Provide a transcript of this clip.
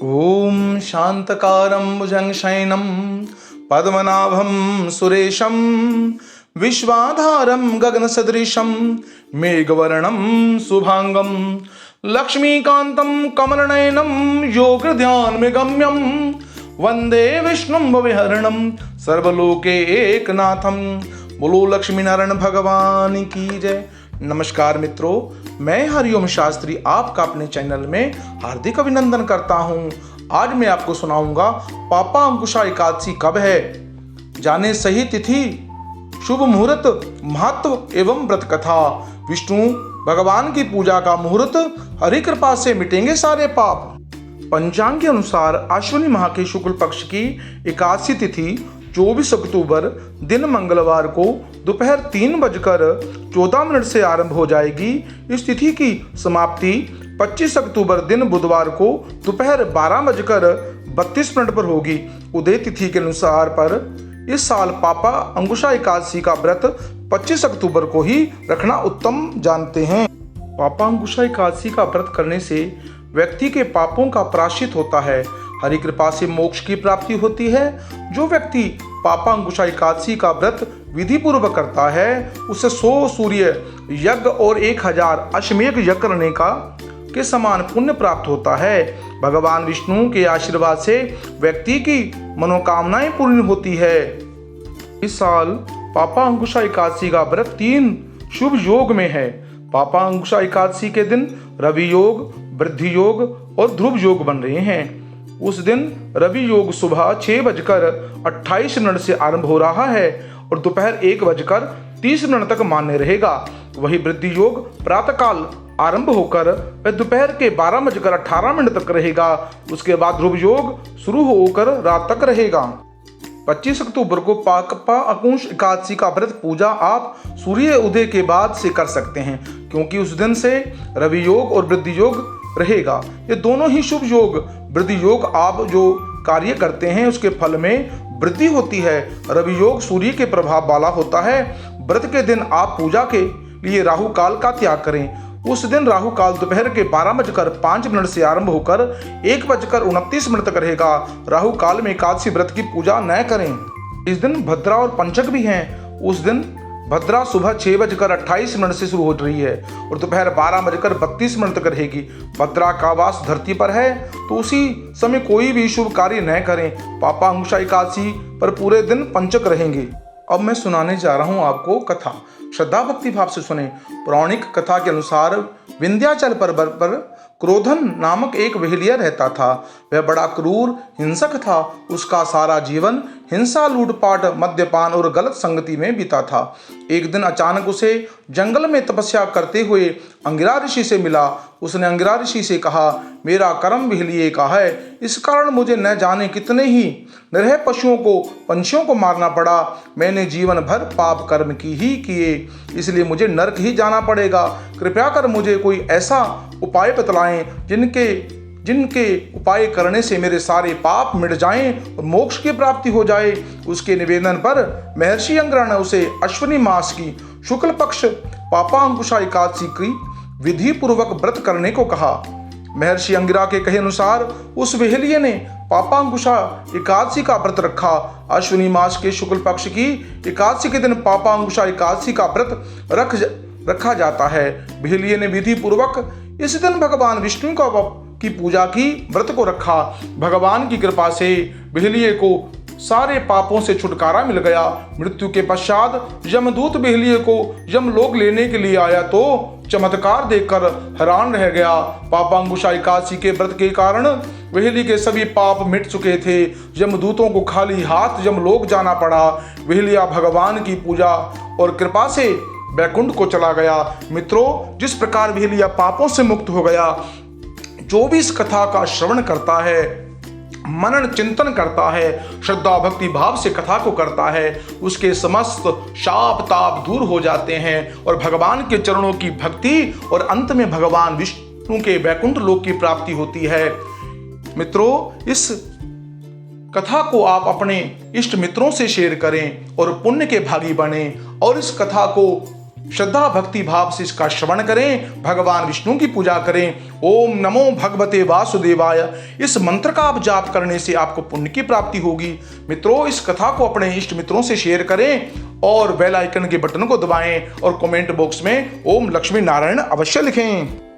ओम शांतकारं भुजंगशयनं पद्मनाभं सुरेशं विश्वाधारं गगनसदृशं मेघवर्णं शुभांगं लक्ष्मीकान्तं कमलनयनं योगध्यानमिगम्यं वंदे विष्णुं भवहरणं सर्वलोकैकनाथं। बोलो लक्ष्मी नारायण भगवान की जय। नमस्कार मित्रों, मैं हरिओम शास्त्री आपका अपने चैनल में हार्दिक अभिनंदन करता हूं। आज मैं आपको सुनाऊंगा पापा अंकुशा एकादशी कब है, जाने सही तिथि, शुभ मुहूर्त, महत्व एवं व्रत कथा। विष्णु भगवान की पूजा का मुहूर्त, हरि कृपा से मिटेंगे सारे पाप। पंचांग के अनुसार अश्विनी माह के शुक्ल पक्ष की एकादशी तिथि 24 अक्टूबर दिन मंगलवार को दोपहर 3:14 से आरंभ हो जाएगी। इस तिथि की समाप्ति 25 अक्टूबर दिन बुधवार को दोपहर 12:32 पर होगी। उदय तिथि के अनुसार पर इस साल पापा अंकुशा एकादशी का व्रत 25 अक्टूबर को ही रखना उत्तम जानते हैं। पापा अंकुशा एकादशी का व्रत करने से व्यक्ति के पापों का प्रायश्चित होता है, हरि कृपा से मोक्ष की प्राप्ति होती है। जो व्यक्ति पापा अंकुशा एकादशी का व्रत विधि पूर्वक करता है उसे 100 सूर्य यज्ञ और 1000 अश्वमेध यज्ञ करने के समान पुण्य प्राप्त होता है। भगवान विष्णु के आशीर्वाद से व्यक्ति की मनोकामनाएं पूर्ण होती है। इस साल पापा अंकुशा एकादशी का व्रत 3 शुभ योग में है। पापा अंकुशा एकादशी के दिन रवि योग, वृद्धि योग और ध्रुव योग बन रहे हैं। उस दिन रवि योग सुबह 6:28 से आरंभ हो रहा है और दोपहर 1:30 तक मान्य रहेगा। वही वृद्धि योग प्रातःकाल आरंभ होकर वह दोपहर के 12:18 तक रहेगा। उसके बाद ध्रुव योग शुरू होकर रात तक रहेगा। 25 अक्टूबर को पापा अंकुशा एकादशी का व्रत पूजा आप सूर्य उदय के बाद से कर सकते हैं, क्योंकि उस दिन से रवि योग और वृद्धि योग रहेगा। ये दोनों ही शुभ योग। वृद्धि योग आप जो कार्य करते हैं उसके फल में वृद्धि होती है। रवि योग सूर्य के प्रभाव वाला होता है। व्रत के दिन आप पूजा के लिए राहु काल का त्याग करें। उस दिन राहु काल दोपहर के 12:05 से आरंभ होकर 1:29 तक रहेगा। राहु काल में एकादशी व्रत की पूजा न करें। इस दिन भद्रा और पंचक भी हैं। उस दिन भद्रा सुबह 6:28 से शुरू हो रही है और दोपहर 12:32 तक रहेगी। भद्रा का वास धरती पर है तो उसी समय कोई भी शुभ कार्य न करें। पापा अंकुशा एकादशी पर पूरे दिन पंचक रहेंगे। अब मैं सुनाने जा रहा हूँ आपको कथा। श्रद्धा भक्ति भाव से सुने। पौराणिक कथा के अनुसार विंध्याचल पर्वत पर क्रोधन नामक एक वेहलिया रहता था। वह बड़ा क्रूर हिंसक था। उसका सारा जीवन हिंसा, लूटपाट, मद्यपान और गलत संगति में बीता था। एक दिन अचानक उसे जंगल में तपस्या करते हुए अंगिरा ऋषि से मिला। उसने अंगिरा ऋषि से कहा, मेरा कर्म वेहलिए का है, इस कारण मुझे न जाने कितने ही निरीह पशुओं को, पंछियों को मारना पड़ा। मैंने जीवन भर पाप कर्म की ही किए, इसलिए मुझे नरक ही जाना पड़ेगा। कृपया कर मुझे कोई ऐसा उपाय बतलाएं जिनके उपाय करने से मेरे सारे पाप मिट जाएं और मोक्ष की प्राप्ति हो जाए। उसके निवेदन पर महर्षि अंगिरा ने उसे अश्विनी मास की शुक्ल पक्ष पापा अंकुशा एकादशी की विधि पूर्वक व्रत करने को कहा। महर्षि अंगिरा के कहे अनुसार उस वेहलिए ने पापा अंकुशा एकादशी का व्रत रखा। अश्विनी मास के शुक्ल पक्ष की एकादशी के दिन पापा अंकुशा एकादशी का व्रत रखा जाता है। वेहलिए ने विधि पूर्वक इस दिन भगवान विष्णु की पूजा की, व्रत को रखा। भगवान की कृपा से वेहलिए को सारे पापों से छुटकारा मिल गया। मृत्यु के पश्चात यमदूत वेहलिए को यमलोक लेने के लिए आया तो चमत्कार देखकर हैरान रह गया। पापा अंकुशा एकादशी के व्रत के कारण वेहली के सभी पाप मिट चुके थे। यमदूतों को खाली हाथ यमलोक जाना पड़ा। वेहलिया भगवान की पूजा और कृपा से बैकुंठ को चला गया। मित्रों, जिस प्रकार वेहलिया पापों से मुक्त हो गया, जो भी इस कथा का श्रवण करता है, मनन चिंतन करता है, श्रद्धा भक्ति भाव से कथा को करता है, उसके समस्त शाप ताप दूर हो जाते हैं और भगवान के चरणों की भक्ति और अंत में भगवान विष्णु के वैकुंठ लोक की प्राप्ति होती है। मित्रों, इस कथा को आप अपने इष्ट मित्रों से शेयर करें और पुण्य के भागी बने और इस कथा को श्रद्धा भक्ति भाव से इसका श्रवण करें, भगवान विष्णु की पूजा करें। ओम नमो भगवते वासुदेवाय, इस मंत्र का आप जाप करने से आपको पुण्य की प्राप्ति होगी। मित्रों, इस कथा को अपने इष्ट मित्रों से शेयर करें और बेल आइकन के बटन को दबाएं और कमेंट बॉक्स में ओम लक्ष्मी नारायण अवश्य लिखें।